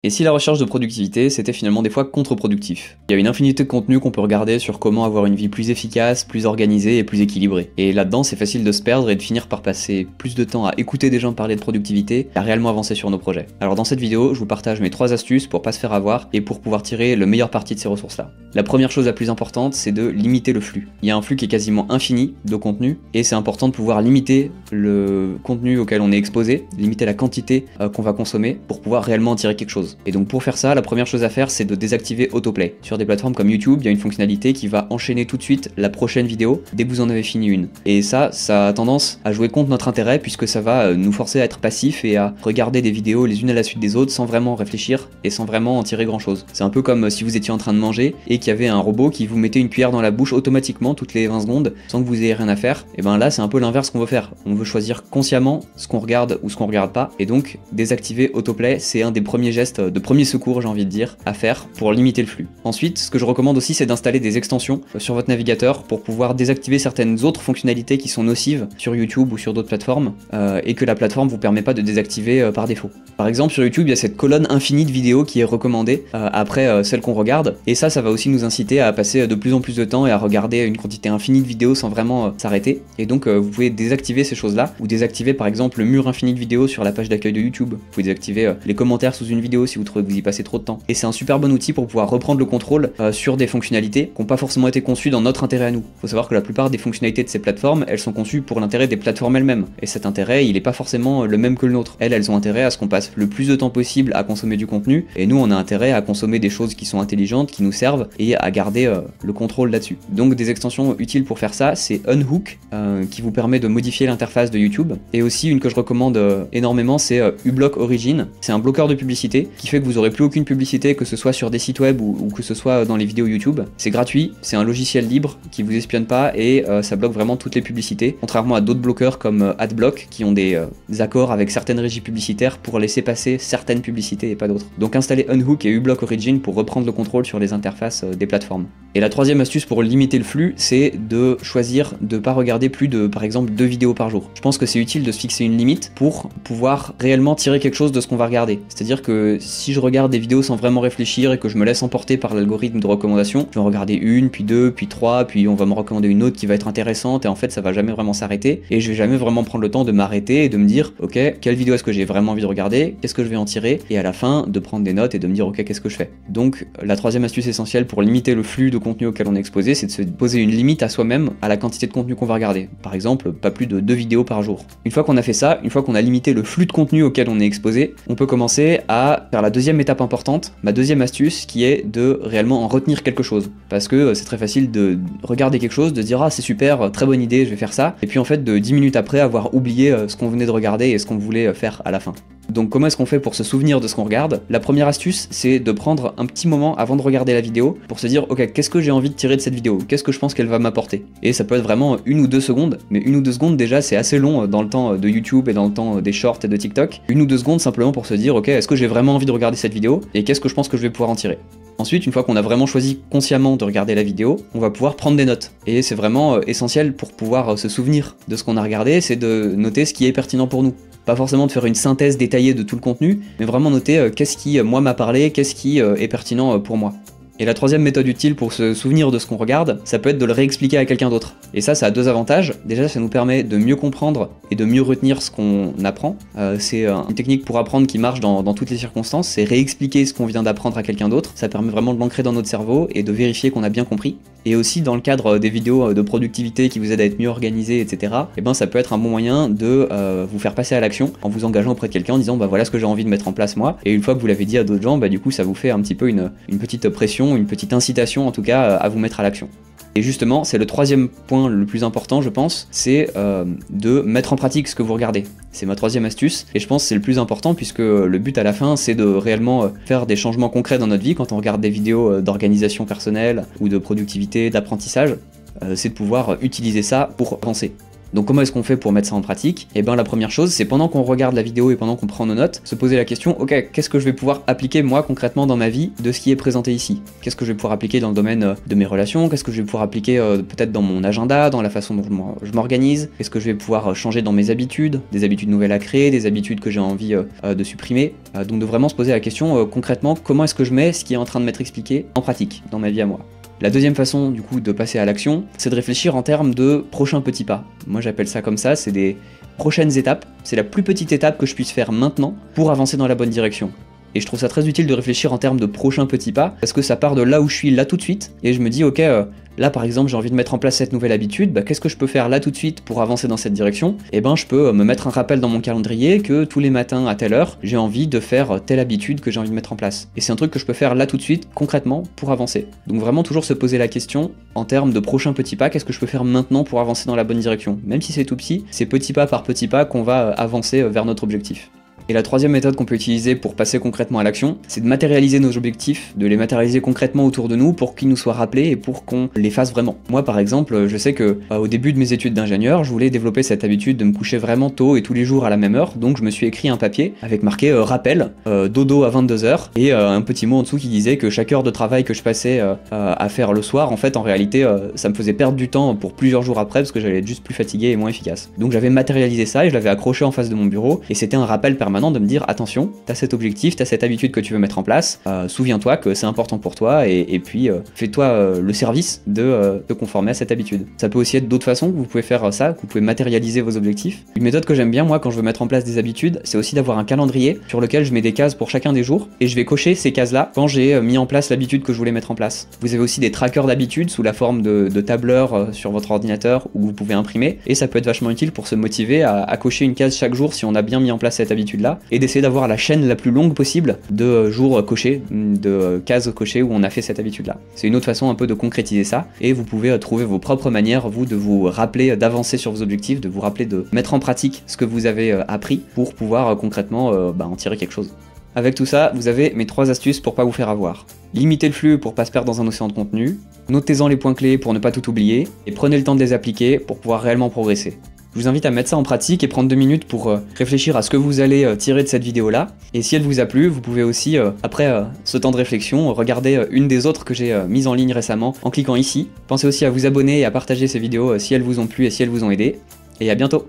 Et si la recherche de productivité, c'était finalement des fois contre-productif? Il y a une infinité de contenus qu'on peut regarder sur comment avoir une vie plus efficace, plus organisée et plus équilibrée. Et là-dedans, c'est facile de se perdre et de finir par passer plus de temps à écouter des gens parler de productivité qu'à réellement avancer sur nos projets. Alors dans cette vidéo, je vous partage mes 3 astuces pour pas se faire avoir et pour pouvoir tirer le meilleur parti de ces ressources-là. La première chose la plus importante, c'est de limiter le flux. Il y a un flux qui est quasiment infini de contenu et c'est important de pouvoir limiter le contenu auquel on est exposé, limiter la quantité qu'on va consommer pour pouvoir réellement en tirer quelque chose. Et donc pour faire ça, la première chose à faire, c'est de désactiver Autoplay. Sur des plateformes comme YouTube, il y a une fonctionnalité qui va enchaîner tout de suite la prochaine vidéo dès que vous en avez fini une. Et ça a tendance à jouer contre notre intérêt puisque ça va nous forcer à être passifs et à regarder des vidéos les unes à la suite des autres sans vraiment réfléchir et sans vraiment en tirer grand chose. C'est un peu comme si vous étiez en train de manger et qu'il y avait un robot qui vous mettait une cuillère dans la bouche automatiquement toutes les 20 secondes sans que vous ayez rien à faire. Et ben là, c'est un peu l'inverse qu'on veut faire. On veut choisir consciemment ce qu'on regarde ou ce qu'on regarde pas. Et donc, désactiver Autoplay, c'est un des premiers gestes de premier secours, j'ai envie de dire, à faire pour limiter le flux. Ensuite, ce que je recommande aussi, c'est d'installer des extensions sur votre navigateur pour pouvoir désactiver certaines autres fonctionnalités qui sont nocives sur YouTube ou sur d'autres plateformes et que la plateforme vous permet pas de désactiver par défaut. Par exemple, sur YouTube, il y a cette colonne infinie de vidéos qui est recommandée après celle qu'on regarde, et ça va aussi nous inciter à passer de plus en plus de temps et à regarder une quantité infinie de vidéos sans vraiment s'arrêter. Et donc, vous pouvez désactiver ces choses-là, ou désactiver par exemple le mur infini de vidéos sur la page d'accueil de YouTube. Vous pouvez désactiver les commentaires sous une vidéo si vous trouvez que vous y passez trop de temps. Et c'est un super bon outil pour pouvoir reprendre le contrôle sur des fonctionnalités qui n'ont pas forcément été conçues dans notre intérêt à nous. Il faut savoir que la plupart des fonctionnalités de ces plateformes, elles sont conçues pour l'intérêt des plateformes elles-mêmes. Et cet intérêt, il n'est pas forcément le même que le nôtre. Elles ont intérêt à ce qu'on passe le plus de temps possible à consommer du contenu, et nous, on a intérêt à consommer des choses qui sont intelligentes, qui nous servent, et à garder le contrôle là-dessus. Donc des extensions utiles pour faire ça, c'est Unhook, qui vous permet de modifier l'interface de YouTube, et aussi une que je recommande énormément, c'est uBlock Origin. C'est un bloqueur de publicité qui fait que vous aurez plus aucune publicité, que ce soit sur des sites web ou que ce soit dans les vidéos YouTube. C'est gratuit, c'est un logiciel libre qui vous espionne pas et ça bloque vraiment toutes les publicités, contrairement à d'autres bloqueurs comme AdBlock qui ont des accords avec certaines régies publicitaires pour laisser passer certaines publicités et pas d'autres. Donc installez Unhook et uBlock Origin pour reprendre le contrôle sur les interfaces des plateformes. Et la troisième astuce pour limiter le flux, c'est de choisir de pas regarder plus de, par exemple, 2 vidéos par jour. Je pense que c'est utile de se fixer une limite pour pouvoir réellement tirer quelque chose de ce qu'on va regarder. C'est-à-dire que si je regarde des vidéos sans vraiment réfléchir et que je me laisse emporter par l'algorithme de recommandation, je vais en regarder une, puis 2, puis 3, puis on va me recommander une autre qui va être intéressante et en fait ça va jamais vraiment s'arrêter et je vais jamais vraiment prendre le temps de m'arrêter et de me dire ok, quelle vidéo est-ce que j'ai vraiment envie de regarder, qu'est-ce que je vais en tirer, et à la fin de prendre des notes et de me dire ok, qu'est-ce que je fais. Donc la troisième astuce essentielle pour limiter le flux de contenu auquel on est exposé, c'est de se poser une limite à soi-même à la quantité de contenu qu'on va regarder. Par exemple, pas plus de 2 vidéos par jour. Une fois qu'on a fait ça, une fois qu'on a limité le flux de contenu auquel on est exposé, on peut commencer à faire la deuxième étape importante, ma deuxième astuce, qui est de réellement en retenir quelque chose. Parce que c'est très facile de regarder quelque chose, de dire ah c'est super, très bonne idée, je vais faire ça, et puis en fait de 10 minutes après avoir oublié ce qu'on venait de regarder et ce qu'on voulait faire à la fin. Donc comment est-ce qu'on fait pour se souvenir de ce qu'on regarde? La première astuce, c'est de prendre un petit moment avant de regarder la vidéo pour se dire ok, qu'est-ce que j'ai envie de tirer de cette vidéo? Qu'est-ce que je pense qu'elle va m'apporter? Et ça peut être vraiment 1 ou 2 secondes, mais 1 ou 2 secondes déjà c'est assez long dans le temps de YouTube et dans le temps des shorts et de TikTok. 1 ou 2 secondes simplement pour se dire ok, est-ce que j'ai vraiment envie de regarder cette vidéo et qu'est-ce que je pense que je vais pouvoir en tirer? Ensuite, une fois qu'on a vraiment choisi consciemment de regarder la vidéo, on va pouvoir prendre des notes. Et c'est vraiment essentiel pour pouvoir se souvenir de ce qu'on a regardé, c'est de noter ce qui est pertinent pour nous. Pas forcément de faire une synthèse détaillée de tout le contenu, mais vraiment noter qu'est-ce qui, moi, m'a parlé, qu'est-ce qui est pertinent pour moi. Et la troisième méthode utile pour se souvenir de ce qu'on regarde, ça peut être de le réexpliquer à quelqu'un d'autre. Et ça a 2 avantages. Déjà, ça nous permet de mieux comprendre et de mieux retenir ce qu'on apprend. C'est une technique pour apprendre qui marche dans toutes les circonstances, c'est réexpliquer ce qu'on vient d'apprendre à quelqu'un d'autre. Ça permet vraiment de l'ancrer dans notre cerveau et de vérifier qu'on a bien compris. Et aussi dans le cadre des vidéos de productivité qui vous aident à être mieux organisé, etc., et ben ça peut être un bon moyen de vous faire passer à l'action en vous engageant auprès de quelqu'un en disant bah voilà ce que j'ai envie de mettre en place moi, et une fois que vous l'avez dit à d'autres gens, bah du coup ça vous fait un petit peu une petite pression, une petite incitation en tout cas à vous mettre à l'action. Et justement, c'est le troisième point le plus important, je pense, c'est de mettre en pratique ce que vous regardez. C'est ma troisième astuce, et je pense que c'est le plus important puisque le but à la fin, c'est de réellement faire des changements concrets dans notre vie quand on regarde des vidéos d'organisation personnelle ou de productivité, d'apprentissage. C'est de pouvoir utiliser ça pour avancer. Donc comment est-ce qu'on fait pour mettre ça en pratique? Et ben la première chose, c'est pendant qu'on regarde la vidéo et pendant qu'on prend nos notes, se poser la question, ok, qu'est-ce que je vais pouvoir appliquer moi concrètement dans ma vie de ce qui est présenté ici? Qu'est-ce que je vais pouvoir appliquer dans le domaine de mes relations? Qu'est-ce que je vais pouvoir appliquer peut-être dans mon agenda, dans la façon dont je m'organise? Qu'est-ce que je vais pouvoir changer dans mes habitudes? Des habitudes nouvelles à créer, des habitudes que j'ai envie de supprimer. Donc de vraiment se poser la question concrètement, comment est-ce que je mets ce qui est en train de m'être expliqué en pratique, dans ma vie à moi? La deuxième façon du coup de passer à l'action, c'est de réfléchir en termes de prochains petits pas. Moi j'appelle ça comme ça, c'est des prochaines étapes, c'est la plus petite étape que je puisse faire maintenant pour avancer dans la bonne direction. Et je trouve ça très utile de réfléchir en termes de prochains petits pas, parce que ça part de là où je suis là tout de suite, et je me dis ok, là par exemple j'ai envie de mettre en place cette nouvelle habitude, qu'est-ce que je peux faire là tout de suite pour avancer dans cette direction? Et ben je peux me mettre un rappel dans mon calendrier que tous les matins à telle heure, j'ai envie de faire telle habitude que j'ai envie de mettre en place. Et c'est un truc que je peux faire là tout de suite, concrètement, pour avancer. Donc vraiment toujours se poser la question en termes de prochains petits pas, qu'est-ce que je peux faire maintenant pour avancer dans la bonne direction? Même si c'est tout petit, c'est petit pas par petit pas qu'on va avancer vers notre objectif. Et la troisième méthode qu'on peut utiliser pour passer concrètement à l'action, c'est de matérialiser nos objectifs, de les matérialiser concrètement autour de nous pour qu'ils nous soient rappelés et pour qu'on les fasse vraiment. Moi par exemple, je sais que au début de mes études d'ingénieur, je voulais développer cette habitude de me coucher vraiment tôt et tous les jours à la même heure, donc je me suis écrit un papier avec marqué rappel, dodo à 22h, et un petit mot en dessous qui disait que chaque heure de travail que je passais à faire le soir, en fait en réalité ça me faisait perdre du temps pour plusieurs jours après parce que j'allais être juste plus fatigué et moins efficace. Donc j'avais matérialisé ça et je l'avais accroché en face de mon bureau, et c'était un rappel permanent de me dire attention, t'as cet objectif, t'as cette habitude que tu veux mettre en place, souviens-toi que c'est important pour toi et puis fais-toi le service de te conformer à cette habitude. Ça peut aussi être d'autres façons que vous pouvez faire ça, que vous pouvez matérialiser vos objectifs. Une méthode que j'aime bien moi quand je veux mettre en place des habitudes, c'est aussi d'avoir un calendrier sur lequel je mets des cases pour chacun des jours et je vais cocher ces cases là quand j'ai mis en place l'habitude que je voulais mettre en place. Vous avez aussi des trackers d'habitudes sous la forme de tableurs sur votre ordinateur où vous pouvez imprimer, et ça peut être vachement utile pour se motiver à cocher une case chaque jour si on a bien mis en place cette habitude là, et d'essayer d'avoir la chaîne la plus longue possible de jours cochés, de cases cochées où on a fait cette habitude là. C'est une autre façon un peu de concrétiser ça, et vous pouvez trouver vos propres manières, vous, de vous rappeler d'avancer sur vos objectifs, de vous rappeler de mettre en pratique ce que vous avez appris pour pouvoir concrètement en tirer quelque chose. Avec tout ça, vous avez mes 3 astuces pour pas vous faire avoir. Limitez le flux pour pas se perdre dans un océan de contenu, notez-en les points clés pour ne pas tout oublier, et prenez le temps de les appliquer pour pouvoir réellement progresser. Je vous invite à mettre ça en pratique et prendre 2 minutes pour réfléchir à ce que vous allez tirer de cette vidéo-là. Et si elle vous a plu, vous pouvez aussi, après ce temps de réflexion, regarder une des autres que j'ai mises en ligne récemment en cliquant ici. Pensez aussi à vous abonner et à partager ces vidéos si elles vous ont plu et si elles vous ont aidé. Et à bientôt!